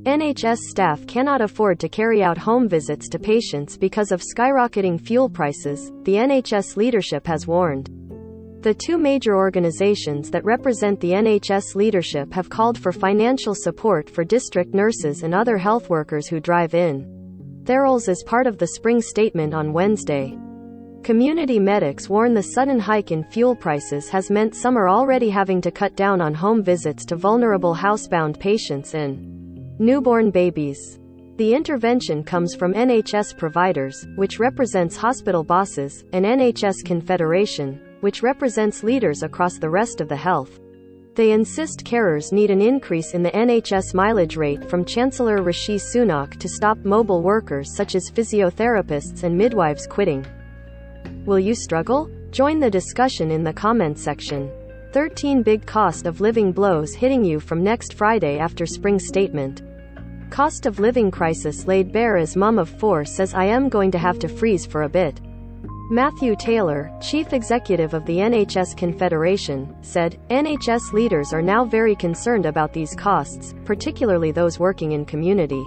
NHS staff cannot afford to carry out home visits to patients because of skyrocketing fuel prices, the NHS leadership has warned. The two major organisations that represent the NHS leadership have called for financial support for district nurses and other health workers who drive in their roles as part of the spring statement on Wednesday. Community medics warn the sudden hike in fuel prices has meant some are already having to cut down on home visits to vulnerable housebound patients and newborn babies. The intervention comes from NHS providers, which represents hospital bosses, and NHS Confederation, which represents leaders across the rest of the health. They insist carers need an increase in the NHS mileage rate from Chancellor Rishi Sunak to stop mobile workers such as physiotherapists and midwives quitting. Will you struggle? Join the discussion in the comment section. 13 big cost of living blows hitting you from next Friday after spring statement. Cost of living crisis laid bare as mum of 4 says I am going to have to freeze for a bit. Matthew Taylor, chief executive of the NHS Confederation, said, NHS leaders are now very concerned about these costs, particularly those working in community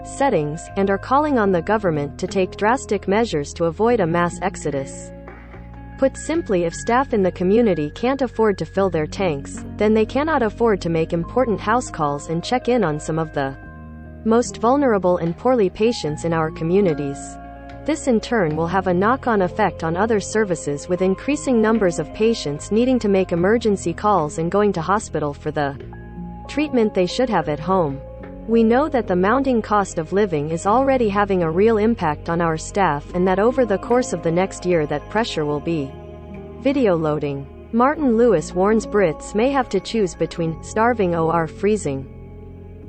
settings, and are calling on the government to take drastic measures to avoid a mass exodus. Put simply, if staff in the community can't afford to fill their tanks, then they cannot afford to make important house calls and check in on some of the most vulnerable and poorly patients in our communities. This in turn will have a knock-on effect on other services, with increasing numbers of patients needing to make emergency calls and going to hospital for the treatment they should have at home. We know that the mounting cost of living is already having a real impact on our staff, and that over the course of the next year that pressure will be. Video loading. Martin Lewis warns Brits may have to choose between starving or freezing.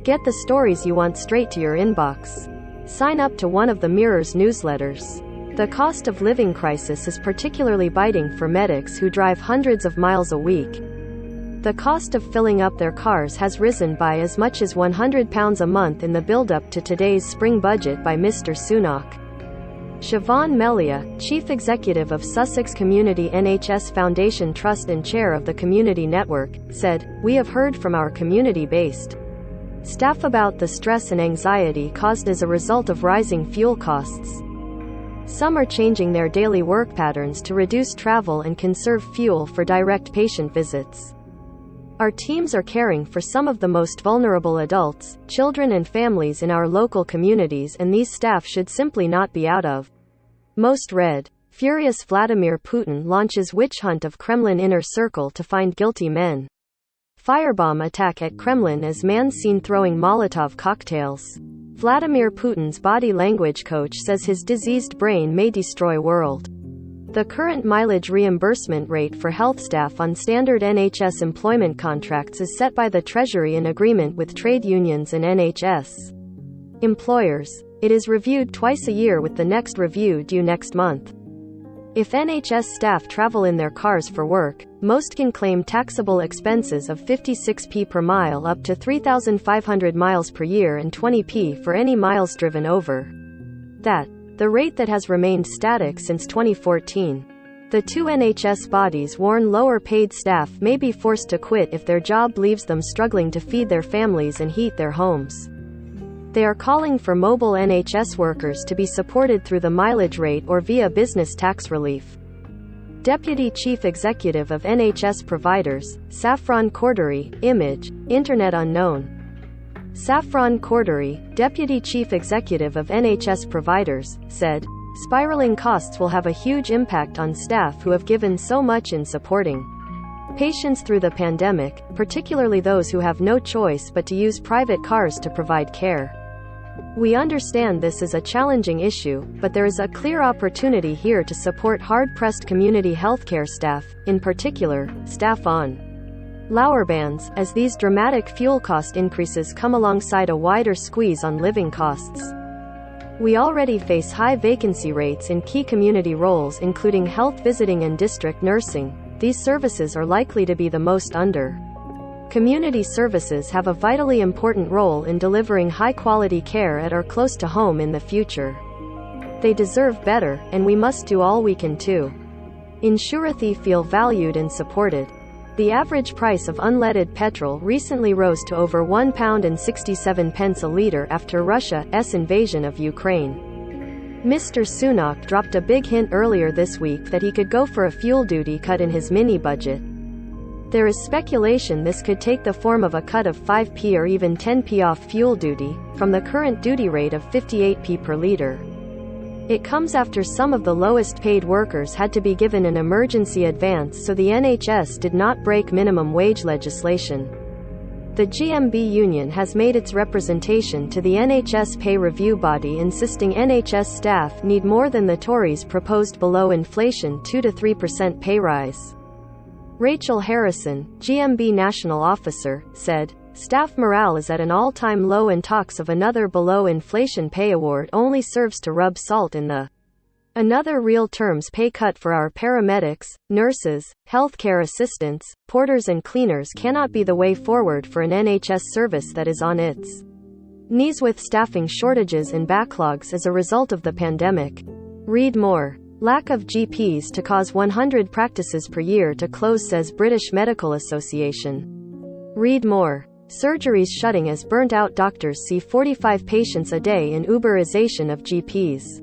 Get the stories you want straight to your inbox. Sign up to one of the Mirror's newsletters. The cost of living crisis is particularly biting for medics who drive hundreds of miles a week. The cost of filling up their cars has risen by as much as £100 a month in the build-up to today's spring budget by Mr. Sunak. Siobhan Melia, chief executive of Sussex Community NHS Foundation Trust and chair of the Community Network, said, "We have heard from our community-based staff about the stress and anxiety caused as a result of rising fuel costs. Some are changing their daily work patterns to reduce travel and conserve fuel for direct patient visits. Our teams are caring for some of the most vulnerable adults, children and families in our local communities, and these staff should simply not be out of." Most read. Furious Vladimir Putin launches witch hunt of Kremlin inner circle to find guilty men. Firebomb attack at Kremlin as man seen throwing Molotov cocktails. Vladimir Putin's body language coach says his diseased brain may destroy world. The current mileage reimbursement rate for health staff on standard NHS employment contracts is set by the Treasury in agreement with trade unions and NHS employers. It is reviewed twice a year, with the next review due next month. If NHS staff travel in their cars for work, most can claim taxable expenses of 56p per mile up to 3,500 miles per year and 20p for any miles driven over that. The rate that has remained static since 2014. The two NHS bodies warn lower-paid staff may be forced to quit if their job leaves them struggling to feed their families and heat their homes. They are calling for mobile NHS workers to be supported through the mileage rate or via business tax relief. Deputy Chief Executive of NHS Providers, Saffron Cordery, Image, Internet Unknown. Saffron Cordery, Deputy Chief Executive of NHS Providers, said, "Spiraling costs will have a huge impact on staff who have given so much in supporting patients through the pandemic, particularly those who have no choice but to use private cars to provide care. We understand this is a challenging issue, but there is a clear opportunity here to support hard-pressed community healthcare staff, in particular, staff on lower bands, as these dramatic fuel cost increases come alongside a wider squeeze on living costs. We already face high vacancy rates in key community roles including health visiting and district nursing. These services are likely to be the most under. Community services have a vitally important role in delivering high-quality care at or close to home in the future. They deserve better, and we must do all we can to ensure they feel valued and supported." The average price of unleaded petrol recently rose to over £1.67 a litre after Russia's invasion of Ukraine. Mr. Sunak dropped a big hint earlier this week that he could go for a fuel duty cut in his mini-budget. There is speculation this could take the form of a cut of 5p or even 10p off fuel duty, from the current duty rate of 58p per litre. It comes after some of the lowest paid workers had to be given an emergency advance so the NHS did not break minimum wage legislation. The GMB union has made its representation to the NHS pay review body, insisting NHS staff need more than the Tories' proposed below-inflation 2 to 3% pay rise. Rachel Harrison, GMB national officer, said, "Staff morale is at an all-time low and talks of another below-inflation pay award only serves to rub salt in the another real terms pay cut for our paramedics, nurses, healthcare assistants, porters and cleaners cannot be the way forward for an NHS service that is on its knees with staffing shortages and backlogs as a result of the pandemic." Read more. Lack of GPs to cause 100 practices per year to close, says British Medical Association. Read more. Surgeries shutting as burnt-out doctors see 45 patients a day in Uberization of GPs.